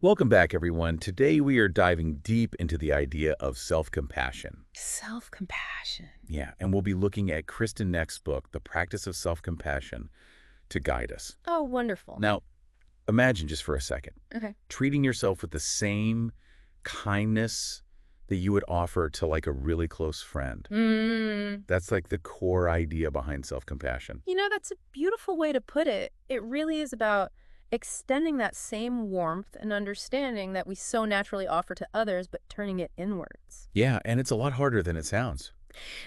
Welcome back, everyone. Today we are diving deep into the idea of self-compassion. Self-compassion. Yeah, and we'll be looking at Kristen Neck's book, The Practice of Self-Compassion, to guide us. Oh, wonderful. Now, imagine just for a second, Okay. treating yourself with the same kindness that you would offer to like a really close friend. That's like the core idea behind self-compassion. That's a beautiful way to put it. It really is about extending that same warmth and understanding that we so naturally offer to others, but turning it inwards. Yeah, and it's a lot harder than it sounds.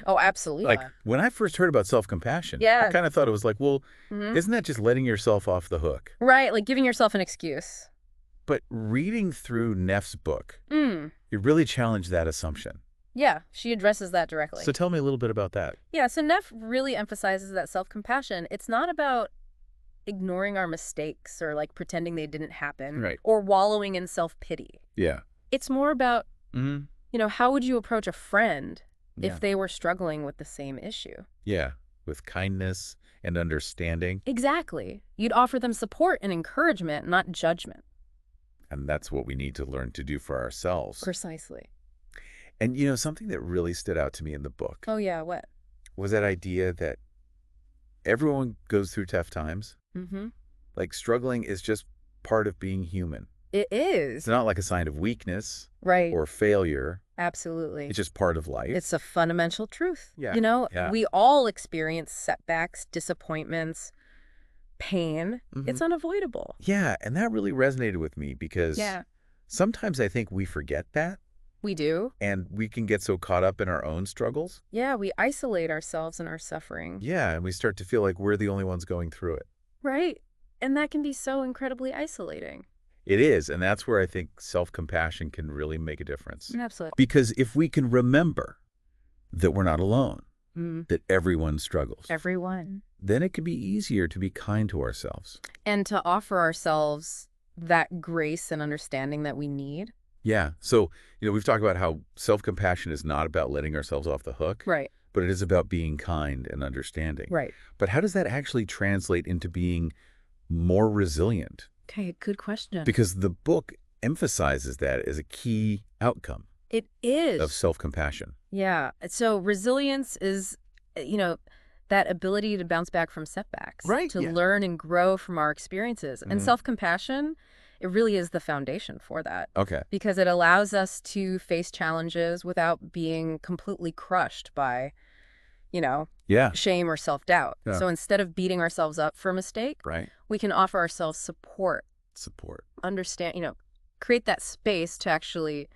Oh, absolutely. Like, when I first heard about self-compassion, I Yeah. kind of thought it was like, well, hmm isn't that just letting yourself off the hook? Right, like giving yourself an excuse. But reading through Neff's book, Mm. it really challenged that assumption. Yeah, she addresses that directly. So tell me a little bit about that. Yeah, so Neff really emphasizes that self-compassion, it's not about ignoring our mistakes or like pretending they didn't happen Right. or wallowing in self-pity. Yeah. It's more about Mm-hmm. how would you approach a friend Yeah. if they were struggling with the same issue? Yeah. With kindness and understanding. Exactly. You'd offer them support and encouragement, not judgment. And that's what we need to learn to do for ourselves. Precisely. And, something that really stood out to me in the book Oh, yeah, what? was that idea that everyone goes through tough times. Mm-hmm. Like, struggling is just part of being human. It is. It's not like a sign of weakness Right. or failure. Absolutely. It's just part of life. It's a fundamental truth. Yeah. Yeah. We all experience setbacks, disappointments, pain. Mhm. It's unavoidable. Yeah, and that really resonated with me because Yeah. sometimes I think we forget that We do. and we can get so caught up in our own struggles. Yeah, we isolate ourselves in our suffering. Yeah, and we start to feel like we're the only ones going through it. Right. And that can be so incredibly isolating. It is, and that's where I think self-compassion can really make a difference. Absolutely. Because if we can remember that we're not alone, Mm. that everyone struggles, Everyone. then it can be easier to be kind to ourselves. And to offer ourselves that grace and understanding that we need. Yeah, so, we've talked about how self-compassion is not about letting ourselves off the hook. Right. But it is about being kind and understanding. Right. But how does that actually translate into being more resilient? Okay, good question. Because the book emphasizes that as a key outcome It is. of self-compassion. Yeah. So resilience is, that ability to bounce back from setbacks. Right, To yeah. learn and grow from our experiences. And Mhm. self-compassion, it really is the foundation for that. Okay. Because it allows us to face challenges without being completely crushed by, Yeah, shame or self-doubt. Yeah. So instead of beating ourselves up for a mistake, right. we can offer ourselves support, Support. understand, create that space to actually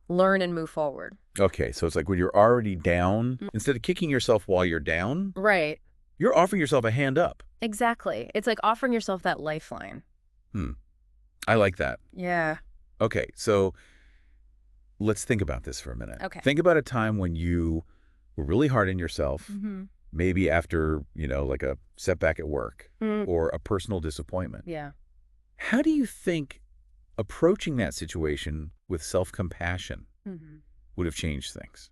learn and move forward. Okay, so it's like when you're already down, Mm. instead of kicking yourself while you're down, Right. you're offering yourself a hand up. Exactly. It's like offering yourself that lifeline. I like that. Yeah. Okay, so let's think about this for a minute. Okay. Think about a time when you were really hard on yourself, Mm-hmm. maybe after, like a setback at work Mm. or a personal disappointment. Yeah. How do you think approaching that situation with self-compassion Mm-hmm. would have changed things?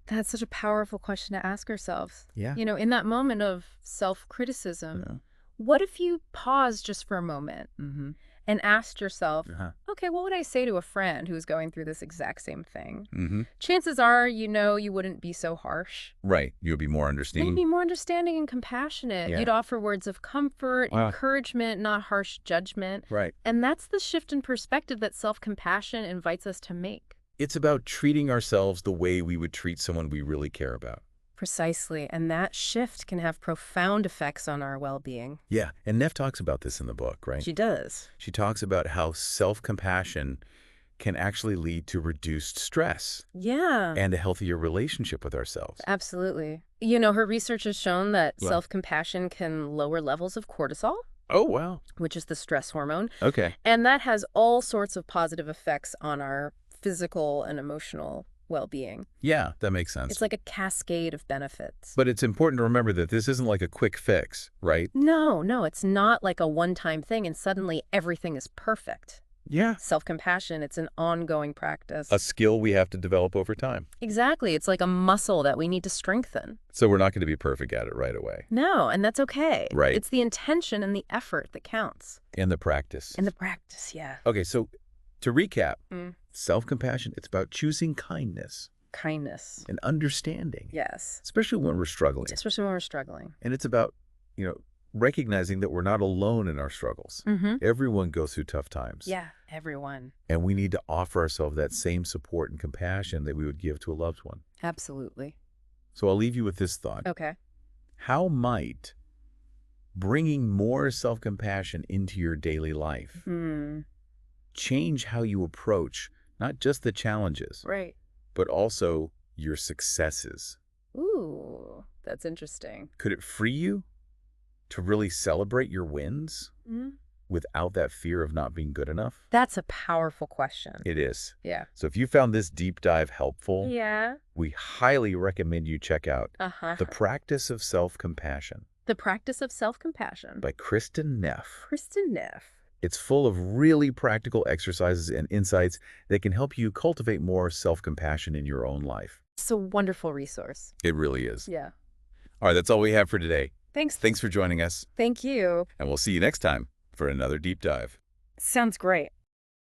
That's such a powerful question to ask ourselves. Yeah. In that moment of self-criticism, Yeah. what if you paused just for a moment Mm-hmm. and asked yourself, Uh-huh. okay, what would I say to a friend who's going through this exact same thing? Mm-hmm. Chances are, you wouldn't be so harsh. Right. You'll be more You'd understanding. be more understanding and compassionate. Yeah. You'd offer words of comfort, Wow. encouragement, not harsh judgment. Right. And that's the shift in perspective that self-compassion invites us to make. It's about treating ourselves the way we would treat someone we really care about. Precisely. And that shift can have profound effects on our well-being. Yeah. And Neff talks about this in the book, right? She does. She talks about how self-compassion can actually lead to reduced stress Yeah. and a healthier relationship with ourselves. Absolutely. Her research has shown that Well. self-compassion can lower levels of cortisol, Oh, wow. which is the stress hormone. Okay. And that has all sorts of positive effects on our physical and emotional well-being. Yeah, that makes sense. It's like a cascade of benefits. But it's important to remember that this isn't like a quick fix, right? No, it's not like a one-time thing and suddenly everything is perfect. Yeah. Self-compassion, it's an ongoing practice. A skill we have to develop over time. Exactly. It's like a muscle that we need to strengthen. So we're not going to be perfect at it right away. No, and that's okay. Right. It's the intention and the effort that counts. And the practice. And the practice, yeah. Okay, so To recap, Mm. self-compassion, it's about choosing kindness Kindness. and understanding, Yes. especially when we're struggling. Especially when we're struggling. And it's about, recognizing that we're not alone in our struggles. Mm-hmm. Everyone goes through tough times. Yeah, everyone. And we need to offer ourselves that same support and compassion that we would give to a loved one. Absolutely. So I'll leave you with this thought. Okay. How might bringing more self-compassion into your daily life change how you approach not just the challenges, Right. but also your successes? Ooh, that's interesting. Could it free you to really celebrate your wins without that fear of not being good enough? That's a powerful question. It is. Yeah. So if you found this deep dive helpful, Yeah. we highly recommend you check out Uh-huh. The Practice of Self-Compassion The Practice of Self-Compassion. by Kristen Neff. Kristen Neff. It's full of really practical exercises and insights that can help you cultivate more self-compassion in your own life. It's a wonderful resource. It really is. Yeah. All right, that's all we have for today. Thanks. Thanks for joining us, Thank you. and we'll see you next time for another deep dive. Sounds great.